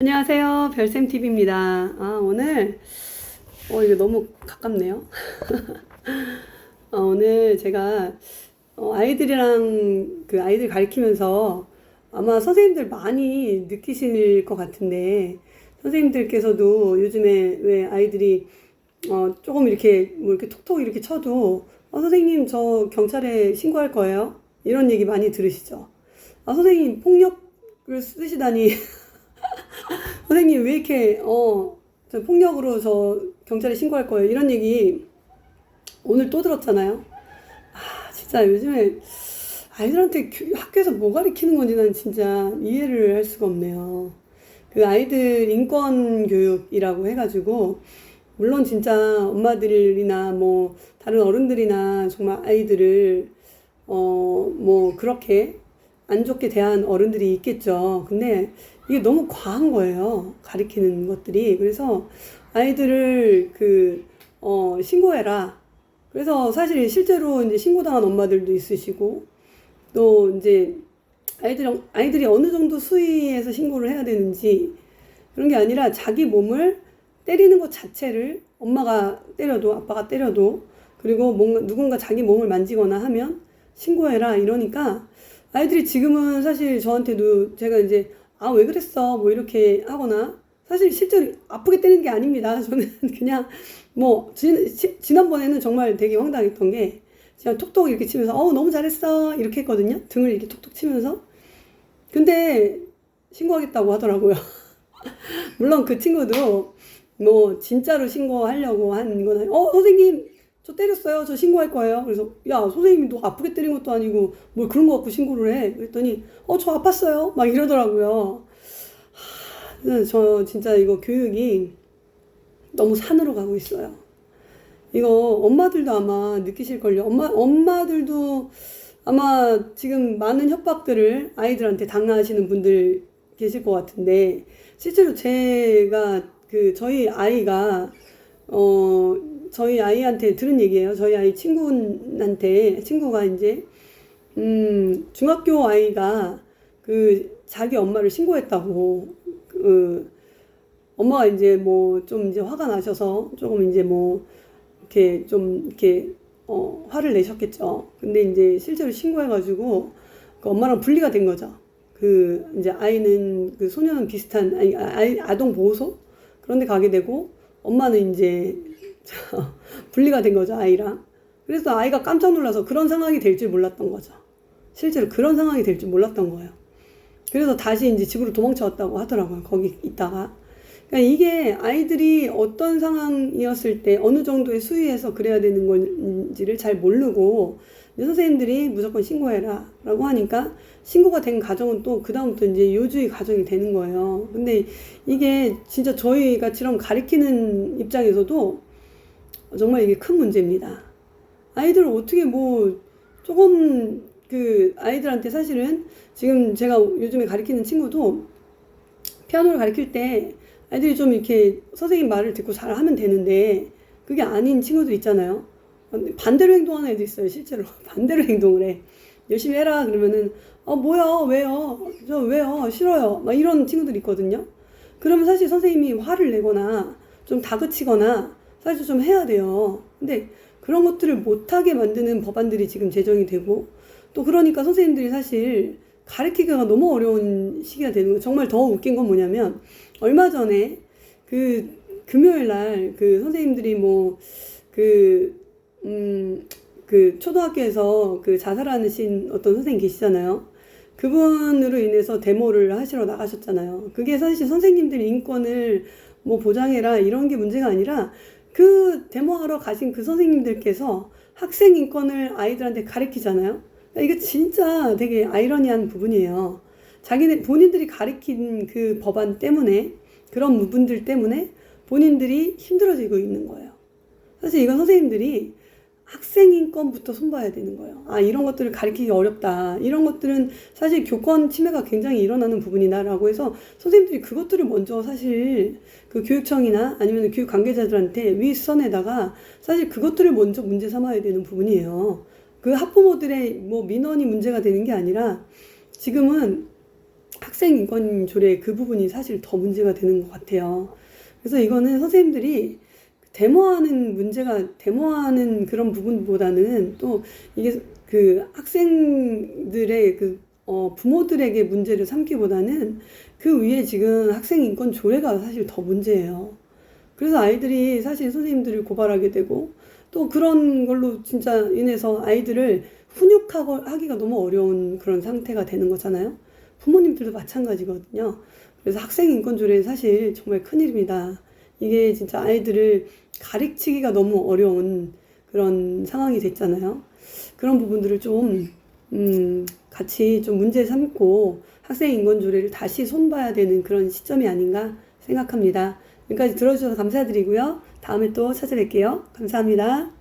안녕하세요. 별쌤TV입니다. 오늘, 이거 너무 가깝네요. 오늘 제가, 아이들이랑 아이들 가르치면서 아마 선생님들 많이 느끼실 것 같은데, 선생님들께서도 요즘에 왜 아이들이, 조금 이렇게, 뭐 이렇게 톡톡 이렇게 쳐도, 선생님 저 경찰에 신고할 거예요. 이런 얘기 많이 들으시죠? 선생님 폭력을 쓰시다니. 선생님 왜 이렇게 저 폭력으로 저 경찰에 신고할 거예요 이런 얘기 오늘 또 들었잖아요. 진짜 요즘에 아이들한테 학교에서 뭐 가르치는 건지 난 진짜 이해를 할 수가 없네요. 그 아이들 인권 교육이라고 해가지고 물론 진짜 엄마들이나 뭐 다른 어른들이나 정말 아이들을 뭐 그렇게 안 좋게 대한 어른들이 있겠죠. 근데 이게 너무 과한 거예요. 가리키는 것들이. 그래서 아이들을 신고해라. 그래서 사실 실제로 이제 신고당한 엄마들도 있으시고, 또 이제 아이들이 어느 정도 수위에서 신고를 해야 되는지, 그런 게 아니라 자기 몸을 때리는 것 자체를 엄마가 때려도 아빠가 때려도, 그리고 뭔가 누군가 자기 몸을 만지거나 하면 신고해라 이러니까 아이들이 지금은 사실 저한테도 제가 이제 왜 그랬어 뭐 이렇게 하거나 사실 실제로 아프게 때리는 게 아닙니다. 저는 그냥 뭐 지난번에는 정말 되게 황당했던 게 제가 톡톡 이렇게 치면서 너무 잘했어 이렇게 했거든요. 등을 이렇게 톡톡 치면서. 근데 신고하겠다고 하더라고요. 물론 그 친구도 뭐 진짜로 신고하려고 한 건 선생님 저 때렸어요. 저 신고할 거예요. 그래서 야 선생님이 너 아프게 때린 것도 아니고 뭘 그런 거 갖고 신고를 해. 그랬더니 저 아팠어요. 막 이러더라고요. 저 진짜 이거 교육이 너무 산으로 가고 있어요. 이거 엄마들도 아마 느끼실걸요. 엄마들도 아마 지금 많은 협박들을 아이들한테 당하시는 분들 계실 것 같은데, 실제로 제가 저희 아이가, 저희 아이한테 들은 얘기예요. 저희 아이 친구가 이제, 중학교 아이가 자기 엄마를 신고했다고, 엄마가 이제 뭐 좀 이제 화가 나셔서 조금 이제 뭐 이렇게 좀 이렇게 화를 내셨겠죠. 근데 이제 실제로 신고해가지고 그 엄마랑 분리가 된 거죠. 이제 아이는 소년원 비슷한 아동 보호소 그런 데 가게 되고 엄마는 이제 분리가 된 거죠, 아이랑. 그래서 아이가 깜짝 놀라서 그런 상황이 될 줄 몰랐던 거죠. 실제로 그런 상황이 될 줄 몰랐던 거예요. 그래서 다시 이제 집으로 도망쳐 왔다고 하더라고요. 거기 있다가. 그러니까 이게 아이들이 어떤 상황이었을 때 어느 정도의 수위에서 그래야 되는 건지를 잘 모르고 선생님들이 무조건 신고해라 라고 하니까 신고가 된 가정은 또 그다음부터 이제 요주의 가정이 되는 거예요. 근데 이게 진짜 저희가처럼 가르치는 입장에서도 정말 이게 큰 문제입니다. 아이들을 어떻게 뭐 조금 아이들한테 사실은 지금 제가 요즘에 가르치는 친구도 피아노를 가르칠 때 아이들이 좀 이렇게 선생님 말을 듣고 잘 하면 되는데 그게 아닌 친구들 있잖아요. 반대로 행동하는 애도 있어요. 실제로 반대로 행동을 해. 열심히 해라 그러면은 뭐야 왜요 저 왜요 싫어요 막 이런 친구들이 있거든요. 그러면 사실 선생님이 화를 내거나 좀 다그치거나 사실 좀 해야 돼요. 근데 그런 것들을 못하게 만드는 법안들이 지금 제정이 되고 또 그러니까 선생님들이 사실 가르치기가 너무 어려운 시기가 되는 거예요. 정말 더 웃긴 건 뭐냐면 얼마 전에 금요일 날 선생님들이 초등학교에서 자살하신 어떤 선생님 계시잖아요. 그분으로 인해서 데모를 하시러 나가셨잖아요. 그게 사실 선생님들 인권을 뭐 보장해라 이런 게 문제가 아니라 데모하러 가신 선생님들께서 학생 인권을 아이들한테 가르치잖아요. 이거 진짜 되게 아이러니한 부분이에요. 본인들이 가리킨 법안 때문에, 그런 부분들 때문에 본인들이 힘들어지고 있는 거예요. 사실 이건 선생님들이 학생 인권부터 손봐야 되는 거예요. 이런 것들을 가리키기 어렵다. 이런 것들은 사실 교권 침해가 굉장히 일어나는 부분이다라고 해서 선생님들이 그것들을 먼저 사실 교육청이나 아니면 교육 관계자들한테 윗선에다가 사실 그것들을 먼저 문제 삼아야 되는 부분이에요. 학부모들의 민원이 문제가 되는 게 아니라 지금은 학생 인권 조례 그 부분이 사실 더 문제가 되는 것 같아요. 그래서 이거는 선생님들이 데모하는 그런 부분보다는 또 이게 그 학생들의 부모들에게 문제를 삼기보다는 그 위에 지금 학생 인권 조례가 사실 더 문제예요. 그래서 아이들이 사실 선생님들을 고발하게 되고 또 그런 걸로 진짜 인해서 아이들을 훈육하기가 너무 어려운 그런 상태가 되는 거잖아요. 부모님들도 마찬가지거든요. 그래서 학생 인권 조례는 사실 정말 큰일입니다. 이게 진짜 아이들을 가르치기가 너무 어려운 그런 상황이 됐잖아요. 그런 부분들을 좀 같이 좀 문제 삼고 학생 인권 조례를 다시 손봐야 되는 그런 시점이 아닌가 생각합니다. 여기까지 들어주셔서 감사드리고요. 다음에 또 찾아뵐게요. 감사합니다.